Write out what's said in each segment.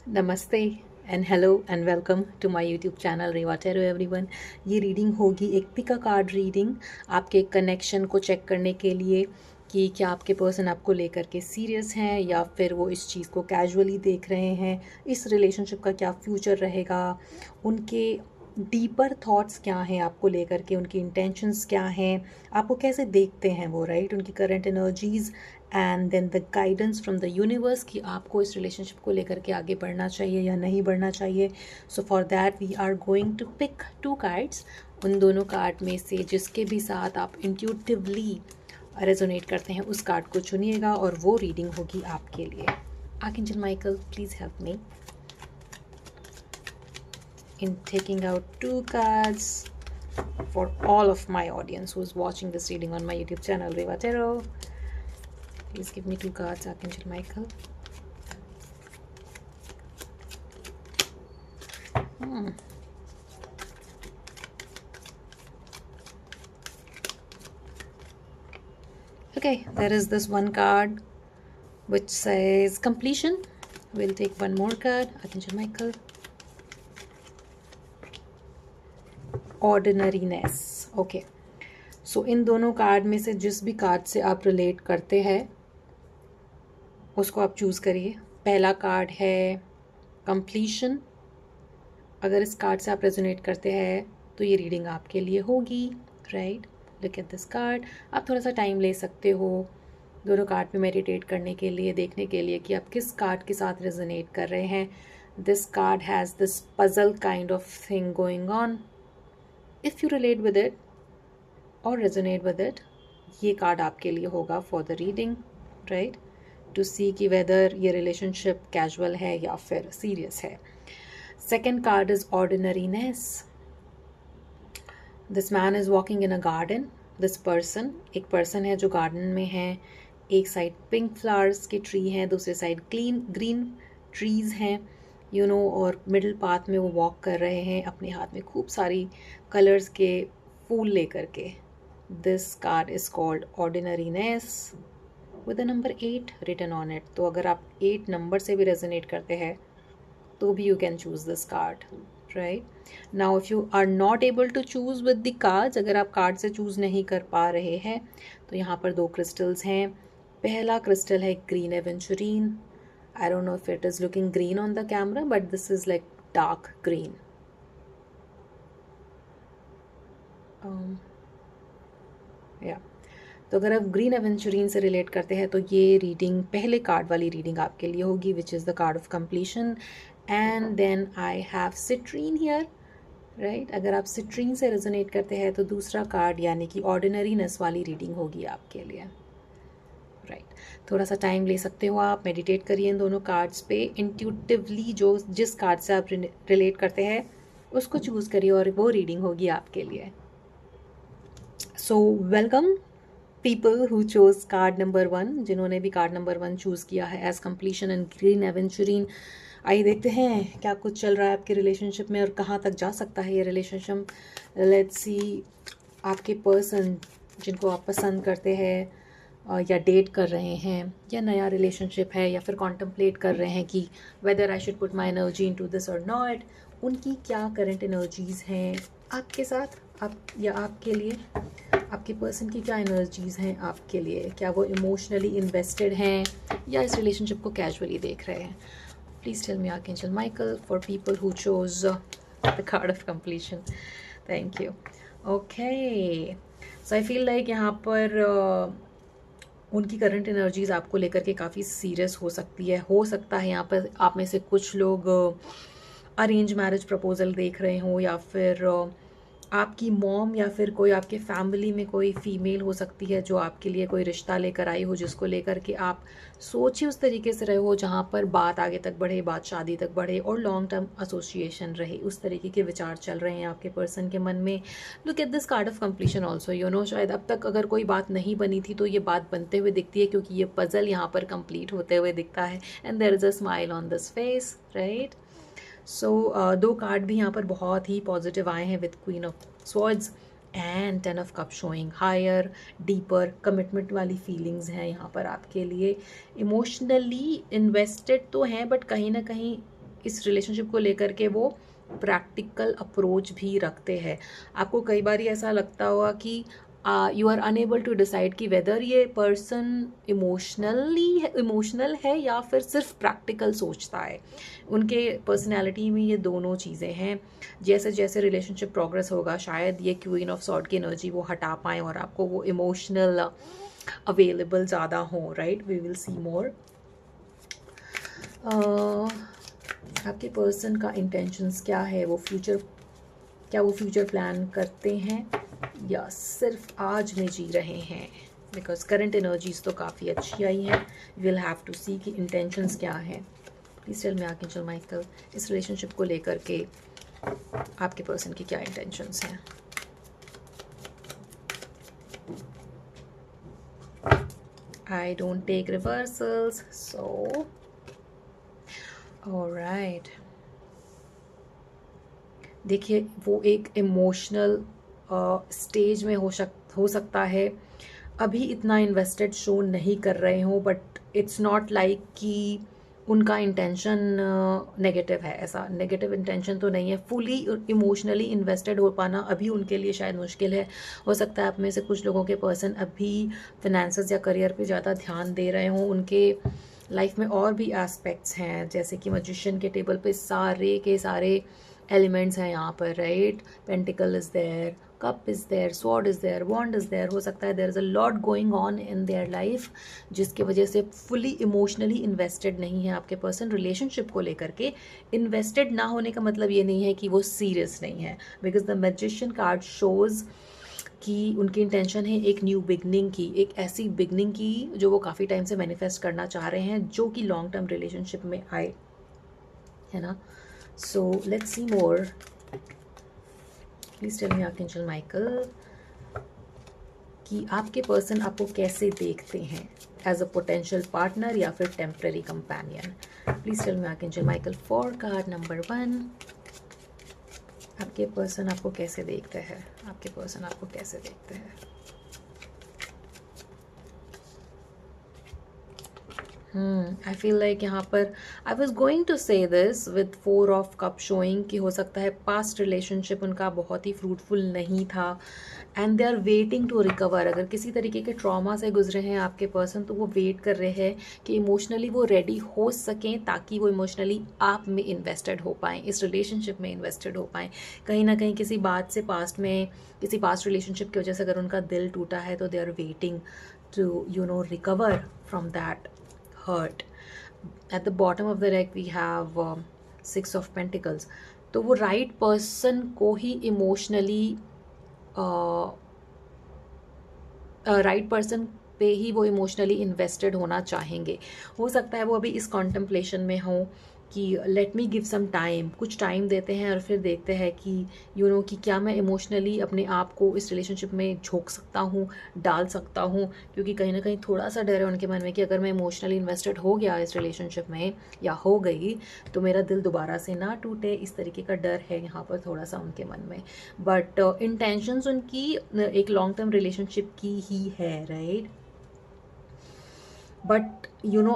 नमस्ते and hello and welcome to my YouTube channel Reva tarot everyone. ये reading होगी एक पिका कार्ड रीडिंग आपके कनेक्शन को चेक करने के लिए कि क्या आपके पर्सन आपको लेकर के सीरियस हैं या फिर वो इस चीज़ को कैजुअली देख रहे हैं। इस रिलेशनशिप का क्या फ्यूचर रहेगा, उनके डीपर थॉट्स क्या हैं आपको लेकर के, उनकी इंटेंशंस क्या हैं, आपको कैसे देखते हैं वो, राइट, उनकी current energies and then the guidance from the universe कि आपको इस रिलेशनशिप को लेकर के आगे बढ़ना चाहिए या नहीं बढ़ना चाहिए। So for that we are going to pick two cards. उन दोनों कार्ड में से जिसके भी साथ आप इंट्यूटिवली रेजोनेट करते हैं उस कार्ड को चुनिएगा और वो रीडिंग होगी आपके लिए। Archangel Michael, please help me in taking out two cards for all of my audience who's watching this reading on my YouTube channel Reva Tarot. Please give me two cards, Archangel Michael. Okay, there is this one card which says completion. We'll take one more card, Archangel Michael. Ordinariness. Okay. सो इन दोनों card में से जिस भी card से आप relate करते हैं उसको आप चूज़ करिए। पहला कार्ड है कंप्लीशन। अगर इस कार्ड से आप रेजोनेट करते हैं तो ये रीडिंग आपके लिए होगी, right. Look at this card. आप थोड़ा सा टाइम ले सकते हो दोनों कार्ड पे मेडिटेट करने के लिए, देखने के लिए कि आप किस कार्ड के साथ रेजोनेट कर रहे हैं। This card has this puzzle kind of thing going on. If you relate with it और रेजोनेट विद इट, ये कार्ड आपके लिए होगा for the reading, right, to see कि वेदर ये रिलेशनशिप कैजुअल है या फिर सीरियस है। Second card is ordinariness. This man is walking in a garden. This person, एक पर्सन है जो गार्डन में है। एक साइड पिंक फ्लावर्स के ट्री हैं, दूसरे साइड ग्रीन ट्रीज हैं, यू नो, और मिडिल पाथ में वो वॉक कर रहे हैं अपने हाथ में खूब सारी कलर्स के फूल लेकर के। This card is called ordinariness with the number 8 written on it. तो अगर आप 8 नंबर से भी रेजोनेट करते हैं तो भी you can choose this card, right. Now if you are not able to choose with the cards, अगर आप कार्ड से चूज नहीं कर पा रहे हैं तो यहाँ पर 2 क्रिस्टल्स हैं। पहला क्रिस्टल है green aventurine. I don't know if it is looking green on the camera but this is like dark green. या तो अगर आप ग्रीन एवेंचुरीन से रिलेट करते हैं तो ये रीडिंग पहले कार्ड वाली रीडिंग आपके लिए होगी, which is the card of completion. And then I have citrine here, right. अगर आप सिट्रीन से रेजोनेट करते हैं तो दूसरा कार्ड यानी कि ऑर्डिनरीनेस वाली रीडिंग होगी आपके लिए, राइट। थोड़ा सा टाइम ले सकते हो आप, मेडिटेट करिए इन दोनों कार्ड्स पे। इंट्यूटिवली जो जिस कार्ड से आप रिलेट करते हैं उसको चूज़ करिए और वो रीडिंग होगी आपके लिए। So welcome people who chose card number 1, जिन्होंने भी कार्ड नंबर 1 चूज़ किया है एज कंप्लीशन एंड ग्रीन एवेंचुरीन। आइए देखते हैं क्या कुछ चल रहा है आपके रिलेशनशिप में और कहाँ तक जा सकता है ये रिलेशनशिप। लेट्स सी, आपके पर्सन जिनको आप पसंद करते हैं या डेट कर रहे हैं या नया रिलेशनशिप है या फिर कॉन्टम्पलेट कर रहे हैं कि whether I should put my energy into this और नॉट, उनकी क्या करंट एनर्जीज़ हैं आपके साथ, आप या आपके लिए। आपके पर्सन की क्या एनर्जीज़ हैं आपके लिए, क्या वो इमोशनली इन्वेस्टेड हैं या इस रिलेशनशिप को कैजुअली देख रहे हैं। Please tell me Archangel Michael for people who chose the card of completion. Thank you. Okay, so I feel like यहाँ पर उनकी करंट एनर्जीज़ आपको लेकर के काफ़ी सीरियस हो सकती है। हो सकता है यहाँ पर आप में से कुछ लोग अरेंज मैरिज प्रपोजल देख रहे हो या फिर आपकी मॉम या फिर कोई आपके फैमिली में कोई फीमेल हो सकती है जो आपके लिए कोई रिश्ता लेकर आई हो, जिसको लेकर के आप सोचिए उस तरीके से रहे हो जहाँ पर बात आगे तक बढ़े, बात शादी तक बढ़े और लॉन्ग टर्म एसोसिएशन रहे। उस तरीके के विचार चल रहे हैं आपके पर्सन के मन में। Look at this card of completion also, you know, शायद अब तक अगर कोई बात नहीं बनी थी तो ये बात बनते हुए दिखती है क्योंकि ये पजल यहाँ पर कंप्लीट होते हुए दिखता है। And there is a smile on this face, right. So 2 card भी यहाँ पर बहुत ही पॉजिटिव आए हैं with queen of swords and 10 of cup showing higher deeper commitment वाली फीलिंग्स हैं यहाँ पर आपके लिए। इमोशनली इन्वेस्टेड तो हैं बट कहीं ना कहीं इस रिलेशनशिप को लेकर के वो प्रैक्टिकल अप्रोच भी रखते हैं। आपको कई बार ऐसा लगता होगा कि you are unable to decide कि वेदर ये पर्सन इमोशनल है या फिर सिर्फ प्रैक्टिकल सोचता है। उनके पर्सनैलिटी में ये दोनों चीज़ें हैं। जैसे जैसे रिलेशनशिप प्रोग्रेस होगा शायद ये क्वीन ऑफ सॉर्ड की एनर्जी वो हटा पाएँ और आपको वो इमोशनल अवेलेबल ज़्यादा हो, राइट। वी विल सी मोर। आपके पर्सन का इंटेंशंस क्या है, वो फ्यूचर प्लान करते हैं या सिर्फ आज में जी रहे हैं। बिकॉज करंट एनर्जीज तो काफ़ी अच्छी आई हैं। विल हैव टू सी कि इंटेंशंस क्या हैं। Please tell me Archangel Michael, इस रिलेशनशिप को लेकर के आपके पर्सन की क्या इंटेंशंस हैं। I don't take reversals, so alright. देखिए वो एक इमोशनल स्टेज में हो सकता है, अभी इतना इन्वेस्टेड शो नहीं कर रहे हो, बट इट्स नॉट लाइक कि उनका इंटेंशन नेगेटिव है। ऐसा नेगेटिव इंटेंशन तो नहीं है। फुली इमोशनली इन्वेस्टेड हो पाना अभी उनके लिए शायद मुश्किल है। हो सकता है आप में से कुछ लोगों के पर्सन अभी फिनेंसेस या करियर पे ज़्यादा ध्यान दे रहे हों। उनके लाइफ में और भी एस्पेक्ट्स हैं, जैसे कि मैजिशियन के टेबल पे सारे के सारे एलिमेंट्स हैं यहाँ पर, right. Pentacle is there, cup is there, sword is there, wand is there. हो सकता है there is a lot going on in their life, जिसकी वजह से फुली इमोशनली इन्वेस्टेड नहीं है आपके पर्सन। रिलेशनशिप को लेकर के इन्वेस्टेड ना होने का मतलब ये नहीं है कि वो सीरियस नहीं है, because the magician card shows कि उनकी इंटेंशन है एक न्यू बिगनिंग की, एक ऐसी बिगनिंग की जो वो काफ़ी टाइम से मैनिफेस्ट करना चाह रहे हैं, जो कि लॉन्ग टर्म रिलेशनशिप में आए, है ना। So let's see more. Please tell me Archangel Michael कि आपके पर्सन आपको कैसे देखते हैं, एज अ पोटेंशियल पार्टनर या फिर temporary companion. Please tell me Archangel Michael for card number 1, आपके पर्सन आपको कैसे देखते हैं, आपके पर्सन आपको कैसे देखते हैं। आई फील लाइक यहाँ पर आई वॉज गोइंग टू से this with 4 of cup showing कि हो सकता है पास्ट रिलेशनशिप उनका बहुत ही फ्रूटफुल नहीं था and they are waiting to recover. अगर किसी तरीके के ट्रॉमा से गुजरे हैं आपके पर्सन, तो वो वेट कर रहे हैं कि इमोशनली वो रेडी हो सकें, ताकि वो इमोशनली आप में इन्वेस्टेड हो पाएँ, इस रिलेशनशिप में इन्वेस्टेड हो पाएँ। कहीं ना कहीं किसी बात से किसी पास्ट रिलेशनशिप की वजह से अगर उनका दिल टूटा है, तो they are waiting to recover from that hurt. At the bottom of the deck we have 6 of Pentacles. तो वो राइट पर्सन को ही इमोशनली राइट पर्सन पे ही वो इमोशनली इन्वेस्टेड होना चाहेंगे। हो सकता है वो अभी इस कॉन्टेम्पलेशन में हो कि let me give some time, कुछ टाइम देते हैं और फिर देखते हैं कि कि क्या मैं इमोशनली अपने आप को इस रिलेशनशिप में झोंक सकता हूँ, डाल सकता हूँ। क्योंकि कहीं ना कहीं थोड़ा सा डर है उनके मन में कि अगर मैं इमोशनली इन्वेस्टेड हो गया इस रिलेशनशिप में या हो गई, तो मेरा दिल दोबारा से ना टूटे, इस तरीके का डर है यहाँ पर थोड़ा सा उनके मन में। बट इंटेंशंस उनकी एक लॉन्ग टर्म रिलेशनशिप की ही है, राइट। बट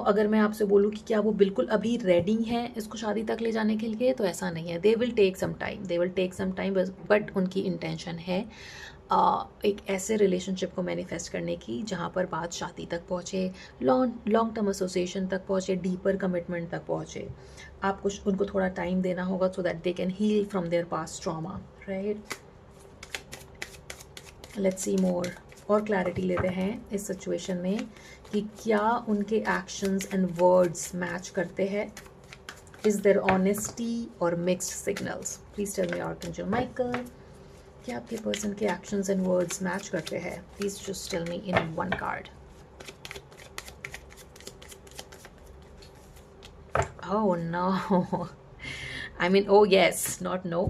अगर मैं आपसे बोलूँ कि क्या वो बिल्कुल अभी रेडी हैं इसको शादी तक ले जाने के लिए, तो ऐसा नहीं है। They will take some time, but उनकी इंटेंशन है एक ऐसे रिलेशनशिप को मैनिफेस्ट करने की जहाँ पर बात शादी तक पहुँचे, लॉन्ग टर्म एसोसिएशन तक पहुँचे, डीपर कमिटमेंट तक पहुँचे। आपको उनको थोड़ा टाइम देना होगा so that they can heal from their past trauma, right. Let's see more, और क्लैरिटी लेते हैं इस सिचुएशन में कि क्या उनके एक्शंस एंड वर्ड्स मैच करते हैं। इज देयर ऑनेस्टी और mixed signals. Please tell me Archangel Michael, क्या आपके पर्सन के एक्शंस एंड वर्ड्स मैच करते हैं। Please just tell me in one card. Oh no. I mean, oh yes, not no.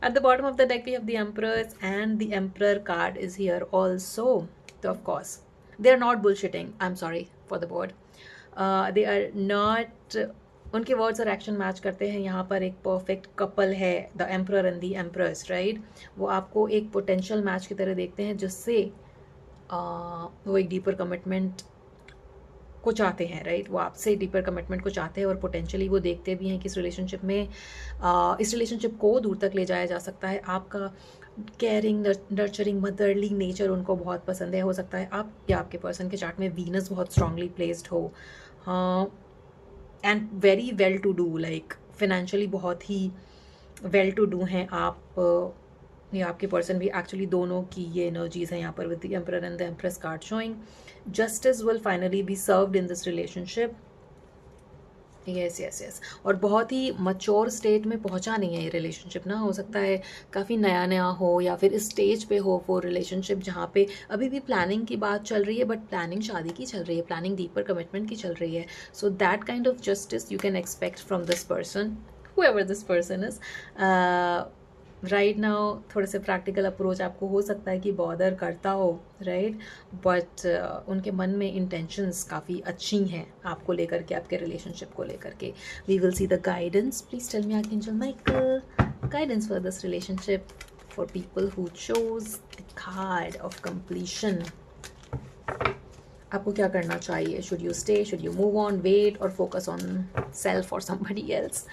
At the bottom of the deck we have the Empress, and the Emperor card is here also. So of course they are not bullshitting. I'm sorry for the word. They are not. उनके words और action match करते हैं। यहाँ पर एक perfect couple है, the emperor and the empress, right. वो आपको एक पोटेंशियल मैच की तरह देखते हैं, जिससे वो एक डीपर कमिटमेंट को चाहते हैं, राइट? वो आपसे डीपर कमिटमेंट को चाहते हैं और पोटेंशियली वो देखते भी हैं कि इस रिलेशनशिप में इस रिलेशनशिप को दूर तक ले जाया जा सकता है। आपका केयरिंग, नर्चरिंग, मदरली नेचर उनको बहुत पसंद है। हो सकता है आप या आपके पर्सन के चार्ट में वीनस बहुत स्ट्रांगली प्लेस्ड हो, and very well to do, like financially बहुत ही वेल टू डू हैं आप या आपके पर्सन भी। एक्चुअली दोनों की ये एनर्जीज हैं यहाँ पर with the emperor and the empress card showing justice will finally be served in this relationship. Yes yes yes, और बहुत ही मच्योर स्टेट में पहुंचा नहीं है ये रिलेशनशिप ना। हो सकता है काफ़ी नया नया हो या फिर इस स्टेज पे हो वो रिलेशनशिप जहाँ पे अभी भी प्लानिंग की बात चल रही है, बट प्लानिंग शादी की चल रही है, प्लानिंग डीपर कमिटमेंट की चल रही है। So that kind of justice U can expect from this person, whoever this person is. Right now थोड़े से प्रैक्टिकल अप्रोच आपको हो सकता है कि बॉदर करता हो, राइट? बट उनके मन में इंटेंशंस काफ़ी अच्छी हैं आपको लेकर के, आपके रिलेशनशिप को लेकर के। We will see the guidance. Please tell me Archangel Michael, guidance for this relationship for people who chose the card of completion. आपको क्या करना चाहिए? Should you stay, should you move on, wait और focus on self और somebody else?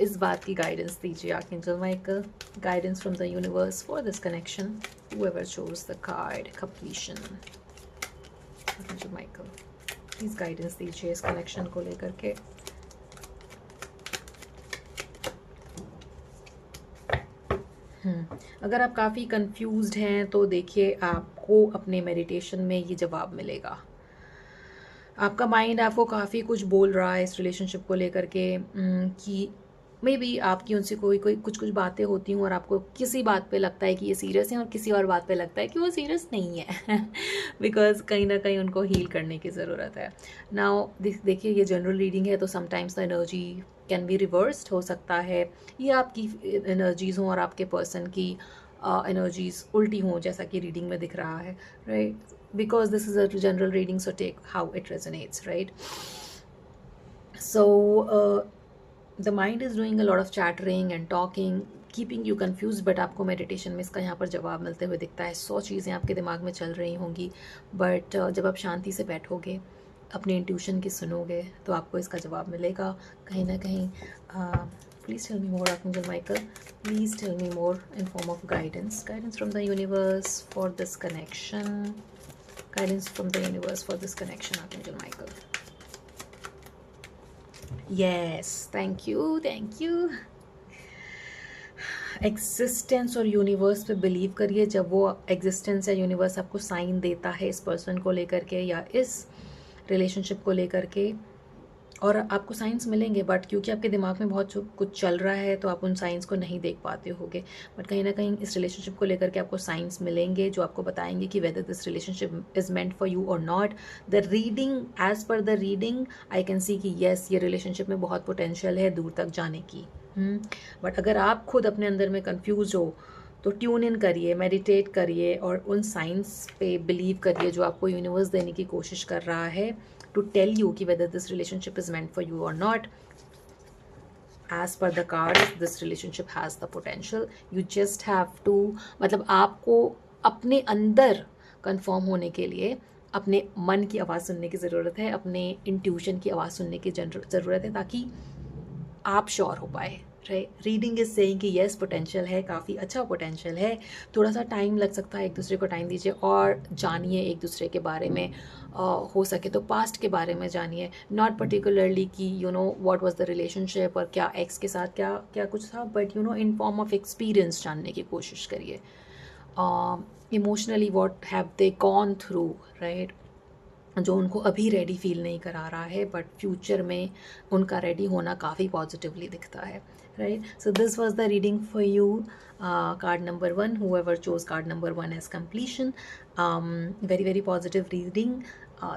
इस बात की guidance दीजिए Archangel Michael, guidance from the universe for this connection, whoever chose the card completion। Archangel Michael please guidance दीजिए इस connection को लेकर के। अगर आप काफ़ी कंफ्यूज्ड हैं तो देखिए आपको अपने मेडिटेशन में ये जवाब मिलेगा। आपका माइंड आपको काफ़ी कुछ बोल रहा है इस रिलेशनशिप को लेकर के कि मे बी आपकी उनसे कोई कुछ बातें होती हूँ और आपको किसी बात पे लगता है कि ये सीरियस है और किसी और बात पे लगता है कि वो सीरियस नहीं है बिकॉज कहीं ना कहीं उनको हील करने की ज़रूरत है। नाउ देखिए ये जनरल रीडिंग है तो sometimes the energy can be reversed. हो सकता है ये आपकी एनर्जीज हों और आपके पर्सन की एनर्जीज उल्टी हों, जैसा कि रीडिंग में दिख रहा है, right? Because this is a general reading, so take how it resonates, right? So the mind is doing a lot of chattering and talking, keeping you confuse, but आपको मेडिटेशन में इसका यहाँ पर जवाब मिलते हुए दिखता है। 100 चीज़ें आपके दिमाग में चल रही होंगी, बट जब आप शांति से बैठोगे, अपने इंट्यूशन की सुनोगे, तो आपको इसका जवाब मिलेगा कहीं ना कहीं। Please tell me more Archangel Michael, please tell me more in form of guidance, guidance from the universe for this connection, guidance from the universe for this connection Archangel Michael. Yes, thank you, thank you. Existence और universe पे believe करिए। जब वो existence या universe आपको sign देता है इस पर्सन को लेकर के या इस रिलेशनशिप को लेकर के, और आपको साइंस मिलेंगे, बट क्योंकि आपके दिमाग में बहुत कुछ चल रहा है तो आप उन साइंस को नहीं देख पाते होगे, बट कहीं ना कहीं इस रिलेशनशिप को लेकर के आपको साइंस मिलेंगे जो आपको बताएंगे कि whether this relationship is meant for you और not. The reading, as per the reading I can see कि येस ये रिलेशनशिप में बहुत पोटेंशियल है दूर तक जाने की। बट अगर आप खुद अपने अंदर में कन्फ्यूज हो तो ट्यून इन करिए, मेडिटेट करिए और उन साइंस पे बिलीव करिए जो आपको यूनिवर्स देने की कोशिश कर रहा है टू टेल यू कि whether this relationship is meant for you और not. As per the cards this relationship has the potential, you just have to, मतलब आपको अपने अंदर कंफर्म होने के लिए अपने मन की आवाज़ सुनने की ज़रूरत है, अपने इंट्यूशन की आवाज़ सुनने की ज़रूरत है, ताकि आप श्योर हो पाए, राइट? रीडिंग इज सेइंग कि येस पोटेंशियल है, काफ़ी अच्छा पोटेंशियल है, थोड़ा सा टाइम लग सकता है, एक दूसरे को टाइम दीजिए और जानिए एक दूसरे के बारे में। हो सके तो पास्ट के बारे में जानिए, नॉट पर्टिकुलरली कि you know what was the relationship और क्या एक्स के साथ क्या क्या कुछ था, but you know in form of experience जानने की कोशिश करिए। Emotionally what have they gone through, right? जो उनको अभी रेडी फील नहीं करा रहा है, बट फ्यूचर में उनका रेडी होना काफ़ी पॉजिटिवली दिखता है, right? So this was the reading for you, card number 1, whoever chose card number 1 as completion. Very very positive reading.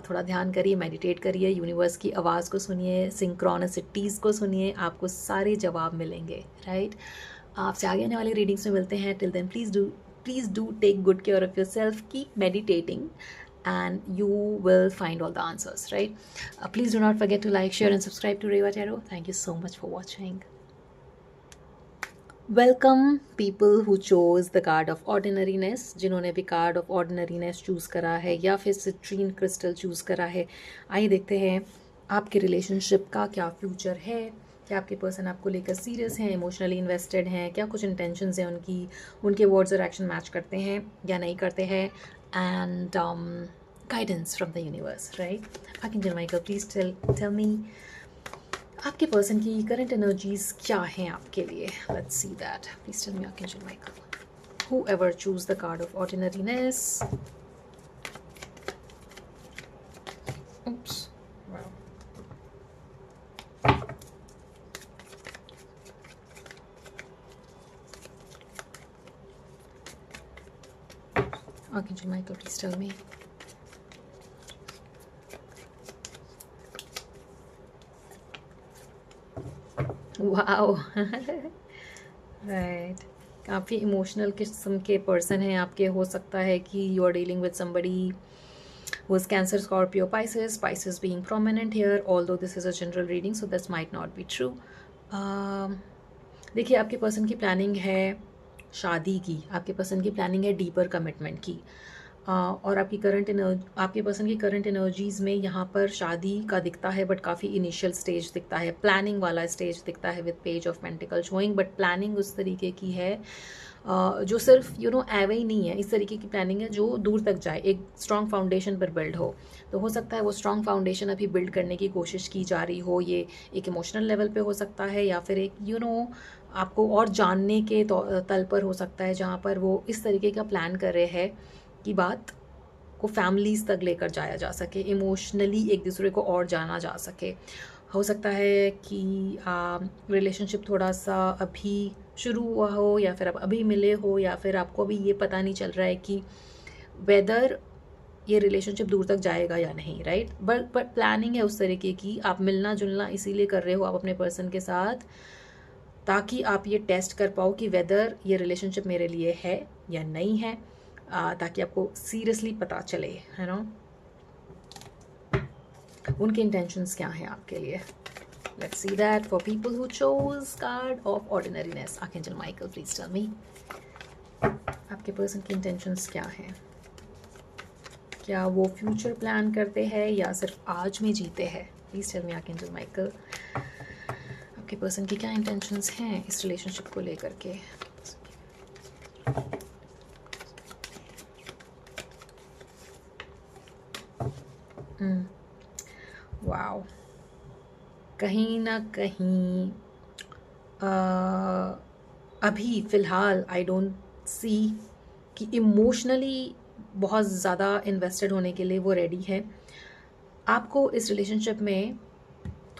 थोड़ा ध्यान करिए, मेडिटेट करिए, यूनिवर्स की आवाज़ को सुनिए, सिंक्रोनिसिटीज़ को सुनिए, आपको सारे जवाब मिलेंगे, राइट? आपसे आगे आने वाली रीडिंग्स में मिलते हैं। Till then please do take good care of yourself, keep meditating and you will find all the answers, right? Please do not forget to like, share and subscribe to Reva Tarot. Thank you so much for watching. Welcome people who chose the card of ordinariness, जिन्होंने भी card of ordinariness choose करा है या फिर citrine crystal choose करा है। आइए देखते हैं आपके रिलेशनशिप का क्या फ्यूचर है। क्या आपके पर्सन आपको लेकर सीरियस हैं, इमोशनली इन्वेस्टेड हैं, क्या कुछ इंटेंशंस हैं उनकी, उनके वर्ड्स और एक्शन मैच करते हैं या नहीं करते हैं। And guidance from the universe, right. Archangel Michael, please tell me आपके पर्सन की करंट एनर्जीज क्या हैं आपके लिए। Let's see that, please tell me Archangel Michael. whoever choose the card of ordinariness. Oops. Wow. Archangel Michael, please tell me. Wow right, काफ़ी emotional किस्म के person हैं आपके। हो सकता है कि you are dealing with somebody who is Cancer, Scorpio, Pisces being prominent here, although this is a general reading, so this might not be true. देखिए, आपके पर्सन की प्लानिंग है शादी की, आपके पर्सन की प्लानिंग है डीपर कमिटमेंट की, और आपके पर्सन की करंट एनर्जीज़ में यहाँ पर शादी का दिखता है, बट काफ़ी इनिशियल स्टेज दिखता है, प्लानिंग वाला स्टेज दिखता है with page of pentacle showing. But planning उस तरीके की है जो सिर्फ एवे ही नहीं है, इस तरीके की प्लानिंग है जो दूर तक जाए, एक स्ट्रॉन्ग फाउंडेशन पर बिल्ड हो। तो हो सकता है वो स्ट्रॉन्ग फाउंडेशन अभी बिल्ड करने की कोशिश की जा रही हो। ये एक इमोशनल लेवल पे हो सकता है या फिर एक आपको और जानने के तल पर हो सकता है, जहाँ पर वो इस तरीके का प्लान कर रहे हैं कि बात को फैमिलीज़ तक लेकर जाया जा सके, इमोशनली एक दूसरे को और जाना जा सके। हो सकता है कि रिलेशनशिप थोड़ा सा अभी शुरू हुआ हो, या फिर आप अभी मिले हो, या फिर आपको अभी ये पता नहीं चल रहा है कि वेदर ये रिलेशनशिप दूर तक जाएगा या नहीं, राइट। बट प्लानिंग है उस तरीके की, आप मिलना जुलना इसीलिए कर रहे हो आप अपने पर्सन के साथ, ताकि आप ये टेस्ट कर पाओ कि वेदर ये रिलेशनशिप मेरे लिए है या नहीं है, ताकि आपको सीरियसली पता चले, है ना, उनके इंटेंशंस क्या हैं आपके लिए। Let's see that for people who chose card of ordinariness. Archangel Michael, please tell me आपके पर्सन की इंटेंशंस क्या हैं। क्या वो फ्यूचर प्लान करते हैं या सिर्फ आज में जीते हैं। Please tell me Archangel Michael आपके पर्सन की क्या इंटेंशंस हैं इस रिलेशनशिप को लेकर के। वाओ, कहीं ना कहीं अभी फ़िलहाल आई डोंट सी कि इमोशनली बहुत ज़्यादा इन्वेस्टेड होने के लिए वो रेडी है। आपको इस रिलेशनशिप में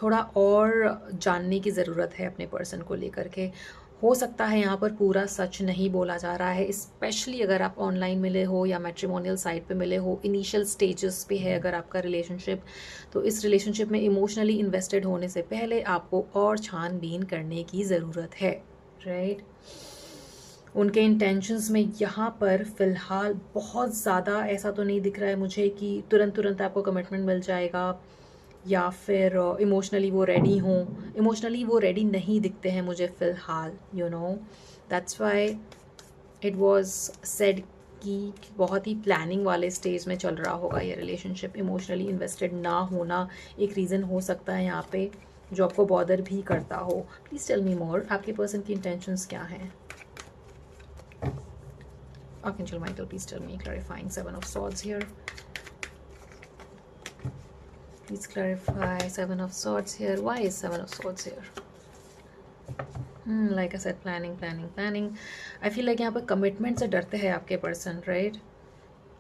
थोड़ा और जानने की ज़रूरत है अपने पर्सन को लेकर के। हो सकता है यहाँ पर पूरा सच नहीं बोला जा रहा है, स्पेशली अगर आप ऑनलाइन मिले हो या मैट्रिमोनियल साइट पे मिले हो, इनिशियल स्टेजेस पे है अगर आपका रिलेशनशिप, तो इस रिलेशनशिप में इमोशनली इन्वेस्टेड होने से पहले आपको और छानबीन करने की ज़रूरत है, राइट। उनके इंटेंशंस में यहाँ पर फ़िलहाल बहुत ज़्यादा ऐसा तो नहीं दिख रहा है मुझे कि तुरंत आपको कमिटमेंट मिल जाएगा, या फिर इमोशनली वो रेडी हों। इमोशनली वो रेडी नहीं दिखते हैं मुझे फ़िलहाल, that's why it was said कि बहुत ही प्लानिंग वाले स्टेज में चल रहा होगा ये रिलेशनशिप। इमोशनली इन्वेस्टेड ना होना एक रीज़न हो सकता है यहाँ पे, जो आपको बॉदर भी करता हो। प्लीज़ टेल मी मोर आपके पर्सन की इंटेंशंस क्या हैं। Archangel Michael, please tell me, clarifying Seven of Swords here. Please clarify Seven of Swords here. Why is Seven of Swords here? Like I said, planning. I feel like यहाँ पर commitment से डरते हैं आपके person, right.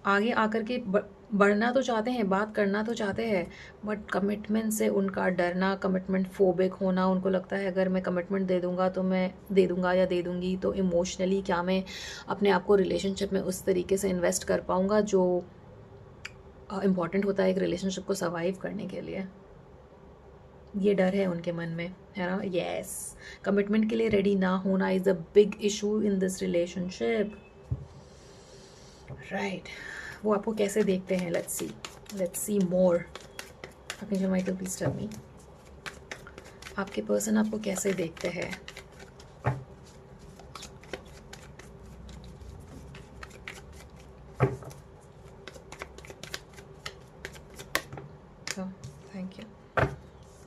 आगे आकर के बढ़ना तो चाहते हैं, बात करना तो चाहते हैं, बट कमिटमेंट से उनका डरना, कमिटमेंट फोबिक होना, उनको लगता है अगर मैं कमिटमेंट दे दूंगा तो मैं दे दूंगा या दे दूंगी तो इमोशनली क्या मैं अपने आप को रिलेशनशिप में उस तरीके से इन्वेस्ट कर पाऊंगा जो इम्पॉर्टेंट होता है एक रिलेशनशिप को सर्वाइव करने के लिए। ये डर है उनके मन में, है ना। यस, कमिटमेंट के लिए रेडी ना होना is a big issue in this relationship, right. वो आपको कैसे देखते हैं, let's see more. Archangel Michael, please tell me आपके पर्सन आपको कैसे देखते हैं।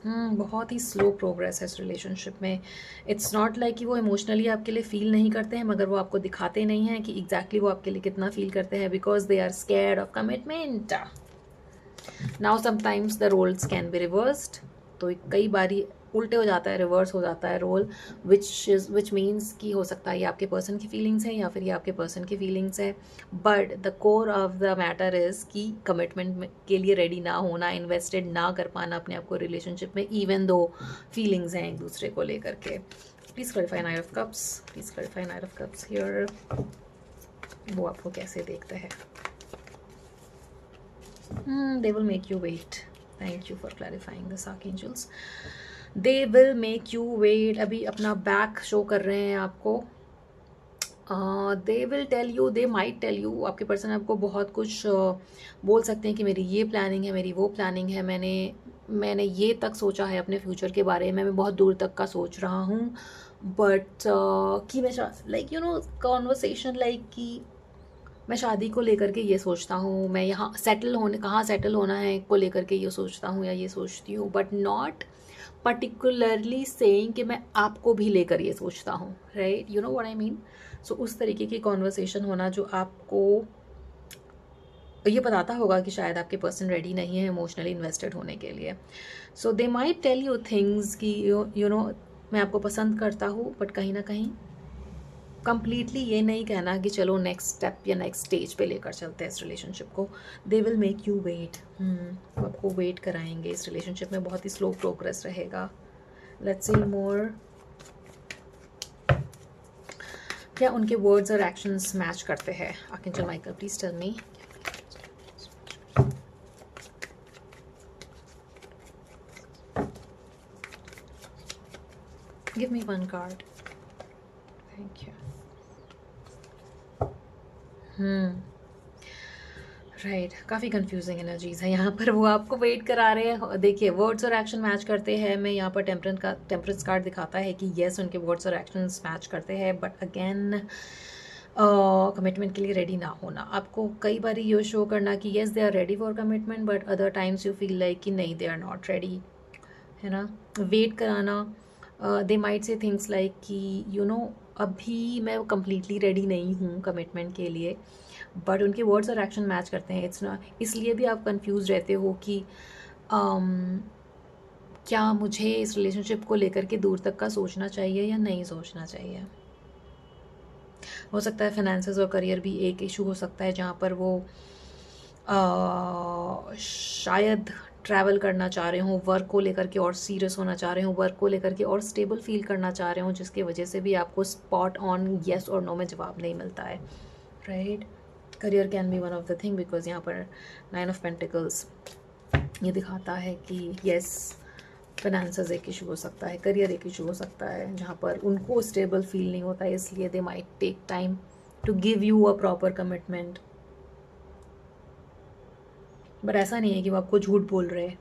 बहुत ही स्लो प्रोग्रेस है इस रिलेशनशिप में। इट्स नॉट लाइक कि वो इमोशनली आपके लिए फील नहीं करते हैं, मगर वो आपको दिखाते नहीं हैं कि एग्जैक्टली वो आपके लिए कितना फील करते हैं, because they are scared of commitment. Now sometimes the roles can be reversed, तो कई बारी उल्टे हो जाता है, रिवर्स हो जाता है रोल, विच मीन्स कि हो सकता है ये आपके पर्सन की फीलिंग्स है या फिर ये आपके पर्सन की फीलिंग्स है। But the core of the matter is कि कमिटमेंट के लिए रेडी ना होना, इन्वेस्टेड ना कर पाना अपने आप को रिलेशनशिप में, इवन दो फीलिंग्स हैं एक दूसरे को लेकर के। Please clarify night of cups, please clarify night of cups here, वो आपको कैसे देखते हैं। They will make you wait. Thank you for clarifying this, archangels. They will make you wait. अभी अपना बैक शो कर रहे हैं आपको। They will tell you, they might tell you, आपके पर्सन आपको बहुत कुछ बोल सकते हैं कि मेरी ये प्लानिंग है, मेरी वो प्लानिंग है, मैंने ये तक सोचा है अपने फ्यूचर के बारे में, मैं बहुत दूर तक का सोच रहा हूँ। बट कि मैं लाइक कॉन्वर्सेशन लाइक कि मैं शादी को लेकर के ये सोचता हूँ, मैं यहाँ कहाँ सेटल होना है को लेकर के ये सोचता हूँ या ये सोचती हूँ, बट नॉट पर्टिकुलरली सेइंग कि मैं आपको भी लेकर ये सोचता हूँ, right? You know what I mean? So उस तरीके की कॉन्वर्सेशन होना जो आपको ये बताता होगा कि शायद आपके पर्सन रेडी नहीं है इमोशनली इन्वेस्टेड होने के लिए। So they might tell you things कि यू नो मैं आपको पसंद करता हूँ, बट कहीं ना कहीं कंप्लीटली ये नहीं कहना कि चलो नेक्स्ट स्टेप या नेक्स्ट स्टेज पे लेकर चलते हैं इस रिलेशनशिप को। They will make you wait, आपको वेट कराएंगे इस रिलेशनशिप में, बहुत ही स्लो प्रोग्रेस रहेगा। लेट्स सी मोर, क्या उनके वर्ड्स और एक्शंस मैच करते हैं? Archangel Michael please tell me. Give me one card, thank you. Right, काफ़ी कंफ्यूजिंग एनर्जीज है यहाँ पर। वो आपको वेट करा रहे हैं। देखिए वर्ड्स और एक्शन मैच करते हैं। मैं यहाँ पर टेम्परेंस कार्ड दिखाता है कि येस उनके वर्ड्स और एक्शंस मैच करते हैं, बट अगेन कमिटमेंट के लिए रेडी ना होना। आपको कई बार ये शो करना कि yes they are ready for commitment, but other times you feel like कि नहीं, दे आर नॉट रेडी, है ना? वेट कराना, they might say things like कि यू नो अभी मैं कम्प्लीटली रेडी नहीं हूँ कमिटमेंट के लिए, बट उनके वर्ड्स और एक्शन मैच करते हैं। इट्स नॉट, इसलिए भी आप कंफ्यूज रहते हो कि क्या मुझे इस रिलेशनशिप को लेकर के दूर तक का सोचना चाहिए या नहीं सोचना चाहिए। हो सकता है फाइनेंसेस और करियर भी एक इशू हो सकता है, जहाँ पर वो शायद ट्रैवल करना चाह रहे हों, वर्क को लेकर के और सीरियस होना चाह रहे हों, वर्क को लेकर के और स्टेबल फील करना चाह रहे हों, जिसकी वजह से भी आपको स्पॉट ऑन येस और नो में जवाब नहीं मिलता है, right? Career can be one of the thing, because यहाँ पर 9 ऑफ पेंटिकल्स ये दिखाता है कि येस फाइनेंसेस एक इशू हो सकता है, करियर एक इशू हो सकता है, जहाँ पर उनको स्टेबल फील नहीं होता है, इसलिए they might take time to give you a proper commitment. But ऐसा नहीं है कि वो आपको झूठ बोल रहे हैं।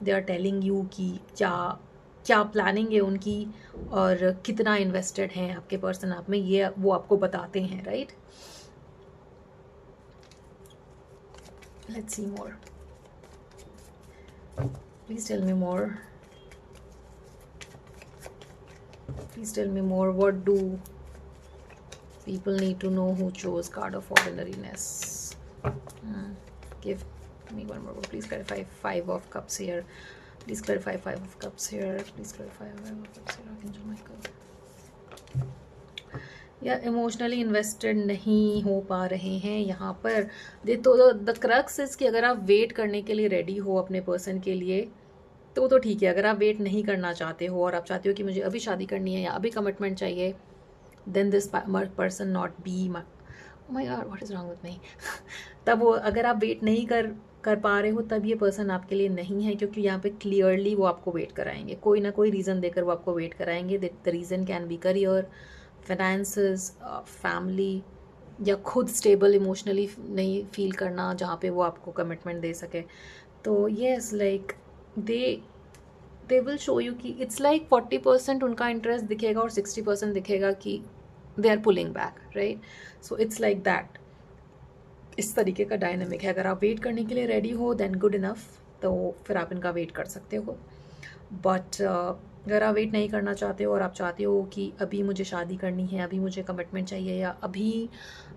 दे आर टेलिंग यू कि क्या प्लानिंग है उनकी और कितना इन्वेस्टेड हैं आपके पर्सन आप में, ये वो आपको बताते हैं, right? Let's see more, please tell me more, please tell me more, what do people need to know who chose card of ordinariness. Give me one more, please clarify 5 of cups here, please clarify 5 of cups here, please clarify 5 of cups here, Archangel Michael। या emotionally invested नहीं हो पा रहे हैं यहाँ पर। तो the crux is कि अगर आप वेट करने के लिए रेडी हो अपने पर्सन के लिए तो ठीक है। अगर आप वेट नहीं करना चाहते हो और आप चाहते हो कि मुझे अभी शादी करनी है या अभी कमिटमेंट चाहिए, then this person not be my, oh my god what is wrong with me तब वो अगर आप वेट नहीं कर पा रहे हो तब ये पर्सन आपके लिए नहीं है, क्योंकि यहाँ पे क्लियरली वो आपको वेट कराएंगे, कोई ना कोई रीज़न देकर वो आपको वेट कराएंगे। The reason can be career, finances, family, या खुद स्टेबल इमोशनली नहीं फील करना जहाँ पे वो आपको कमिटमेंट दे सके। तो yes like they will show you कि इट्स लाइक 40% उनका इंटरेस्ट दिखेगा और 60% दिखेगा कि they are pulling back, right? So it's like that, इस तरीके का डायनामिक है। अगर आप वेट करने के लिए रेडी हो देन गुड इनफ, तो फिर आप इनका वेट कर सकते हो। बट अगर आप वेट नहीं करना चाहते हो और आप चाहते हो कि अभी मुझे शादी करनी है, अभी मुझे कमिटमेंट चाहिए, या अभी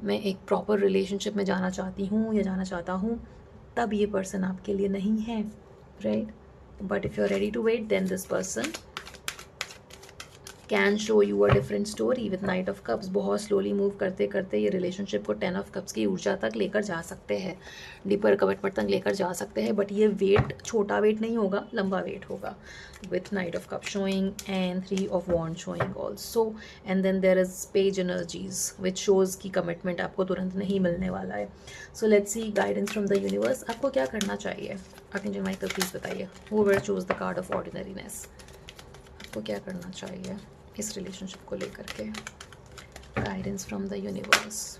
मैं एक प्रॉपर रिलेशनशिप में जाना चाहती हूँ या जाना चाहता हूँ, तब ये पर्सन आपके लिए नहीं है, right? But if you are ready to wait, then this person can show you a different story with knight of cups. बहुत स्लोली मूव करते करते ये रिलेशनशिप को 10 ऑफ कप्स की ऊर्जा तक लेकर जा सकते हैं, डीपर कमिटमेंट तक लेकर जा सकते हैं। बट ये वेट छोटा वेट नहीं होगा, लंबा वेट होगा, with knight of cup showing and 3 of wand showing also. And then there is page energies which shows की कमिटमेंट आपको तुरंत नहीं मिलने वाला है। सो लेट्स सी गाइडेंस फ्रॉम द यूनिवर्स, आपको क्या करना चाहिए? आर्कएंजल माइकल प्लीज बताइए, whoever choose the card of ordinariness, आपको क्या करना चाहिए इस रिलेशनशिप को लेकर के? Guidance from the universe.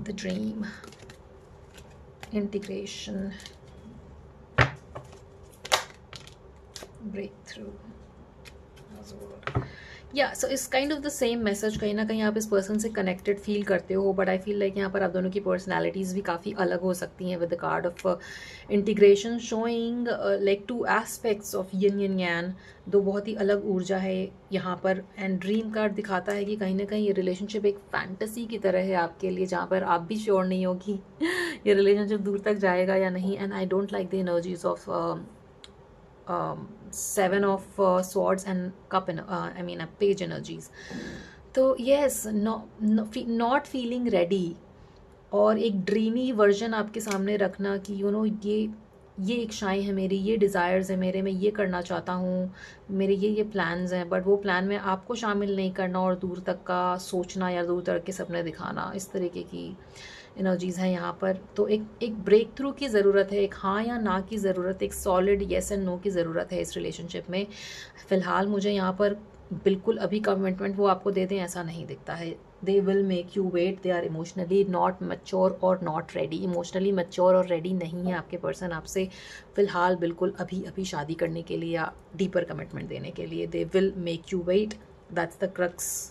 The dream, integration, break through, या सो इस kind of the same message. कहीं ना कहीं आप इस पर्सन से कनेक्टेड फील करते हो, बट आई फील लाइक यहाँ पर आप दोनों की पर्सनैलिटीज़ भी काफ़ी अलग हो सकती हैं, with the card of integration showing like 2 aspects of yin and yang, दो बहुत ही अलग ऊर्जा है यहाँ पर। एंड ड्रीम कार्ड दिखाता है कि कहीं ना कहीं ये रिलेशनशिप एक फैंटेसी की तरह है आपके लिए, जहाँ पर आप भी श्योर नहीं हो कि ये रिलेशनशिप दूर तक जाएगा या नहीं। And I don't like the energies of 7 of swords and cup, I mean page energies. तो yes, not feeling ready और एक ड्रीमी वर्जन आपके सामने रखना कि यू नो ये इच्छाएं हैं मेरी, ये डिज़ायर्स है मेरे, मैं ये करना चाहता हूँ, मेरे ये प्लान्स हैं, बट वो प्लान में आपको शामिल नहीं करना और दूर तक का सोचना या दूर तक के सपने दिखाना, इस तरीके की एनर्जीज़ हैं यहाँ पर। तो एक ब्रेक थ्रू की ज़रूरत है, एक हाँ या ना की ज़रूरत, एक सॉलिड येस एंड नो की ज़रूरत है इस रिलेशनशिप में। फ़िलहाल मुझे यहाँ पर बिल्कुल अभी कमिटमेंट वो आपको दे दें ऐसा नहीं दिखता है। They will make you wait, they are emotionally not mature और नॉट रेडी। इमोशनली मैच्योर और रेडी नहीं है आपके पर्सन आपसे फ़िलहाल बिल्कुल अभी शादी करने के लिए या डीपर कमिटमेंट देने के लिए। They will make you wait, that's the crux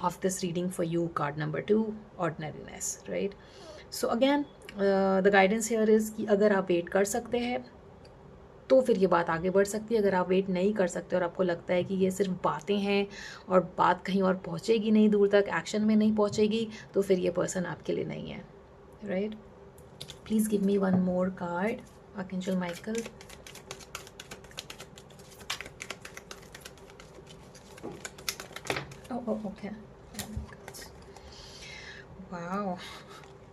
of this reading for you, card number 2, ordinariness, right? So again, the guidance here is कि अगर आप वेट कर सकते हैं तो फिर ये बात आगे बढ़ सकती है। अगर आप वेट नहीं कर सकते और आपको लगता है कि ये सिर्फ बातें हैं और बात कहीं और पहुँचेगी नहीं, दूर तक एक्शन में नहीं पहुँचेगी, तो फिर ये पर्सन आपके लिए नहीं है, right? Please give me one more card, archangel Michael. Okay, wow,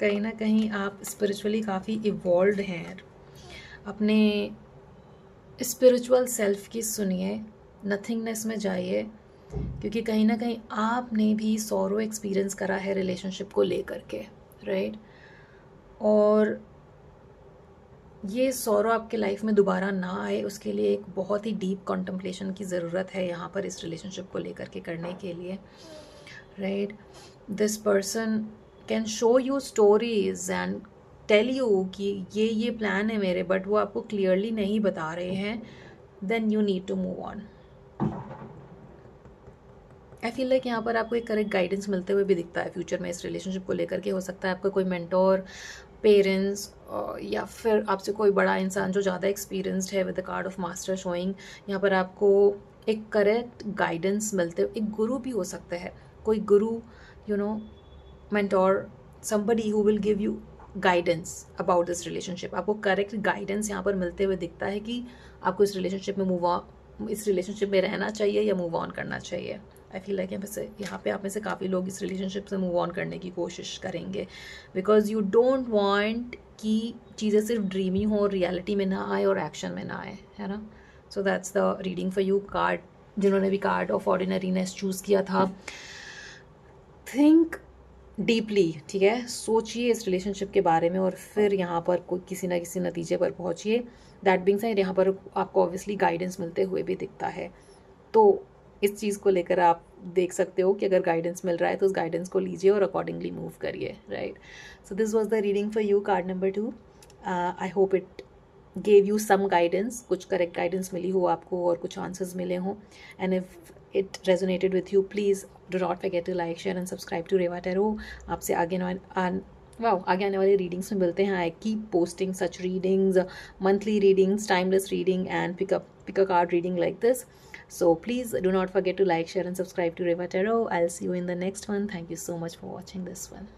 कहीं ना कहीं आप स्पिरिचुअली काफ़ी इवॉल्व्ड हैं। अपने स्पिरिचुअल सेल्फ की सुनिए, नथिंगनेस में जाइए, क्योंकि कहीं ना कहीं आपने भी सॉरो एक्सपीरियंस करा है रिलेशनशिप को लेकर के, राइट? और ये सॉरो आपके लाइफ में दोबारा ना आए, उसके लिए एक बहुत ही डीप कॉन्टम्पलेशन की ज़रूरत है यहाँ पर इस रिलेशनशिप को लेकर के करने के लिए, right? This person can show you stories and tell you कि ये प्लान है मेरे, बट वो आपको क्लियरली नहीं बता रहे हैं। Then you need to move on. I feel like यहाँ पर आपको एक करेक्ट गाइडेंस मिलते हुए भी दिखता है फ्यूचर में इस रिलेशनशिप को लेकर के। हो सकता है आपका कोई मेंटोर, पेरेंट्स, या फिर आपसे कोई बड़ा इंसान जो ज़्यादा एक्सपीरियंस्ड है, with the card of master showing. यहाँ पर आपको एक करेक्ट गाइडेंस मिलते हुए, एक गुरु भी हो सकता है, कोई गुरु, you know, mentor, somebody who will give you guidance about this relationship। आपको करेक्ट गाइडेंस यहाँ पर मिलते हुए दिखता है कि आपको इस रिलेशनशिप में इस रिलेशनशिप में रहना चाहिए या मूव ऑन करना चाहिए। आई फील लाइक यहाँ पे आप में से काफ़ी लोग इस रिलेशनशिप से मूव ऑन करने की कोशिश करेंगे, बिकॉज यू डोंट वांट कि चीज़ें सिर्फ ड्रीमी हो और रियलिटी में ना आए और एक्शन में ना आए, है ना? So that's the reading for you. Card जिन्होंने भी कार्ड ऑफ ऑर्डिनरीनेस चूज़ किया था, थिंक डीपली, ठीक है? सोचिए इस रिलेशनशिप के बारे में और फिर यहाँ पर कोई किसी ना किसी नतीजे पर पहुँचिए। दैट बीइंग सेड, यहाँ पर आपको ऑब्वियसली गाइडेंस मिलते हुए भी दिखता है, तो इस चीज़ को लेकर आप देख सकते हो कि अगर गाइडेंस मिल रहा है तो उस गाइडेंस को लीजिए और अकॉर्डिंगली मूव करिए, right? So this was the reading for you, card number 2। I hope it gave you some guidance, कुछ करेक्ट गाइडेंस मिली हो आपको और कुछ आंसर्स मिले हों। And if it resonated with you, please do not forget to like, share and subscribe to Reva Tarot। आपसे वाह, आगे आने वाली रीडिंग्स में मिलते हैं. I keep posting such readings, monthly readings, timeless reading, and pick a card reading like this. So please do not forget to like, share, and subscribe to Reva Tarot. I'll see you in the next one. Thank you so much for watching this one.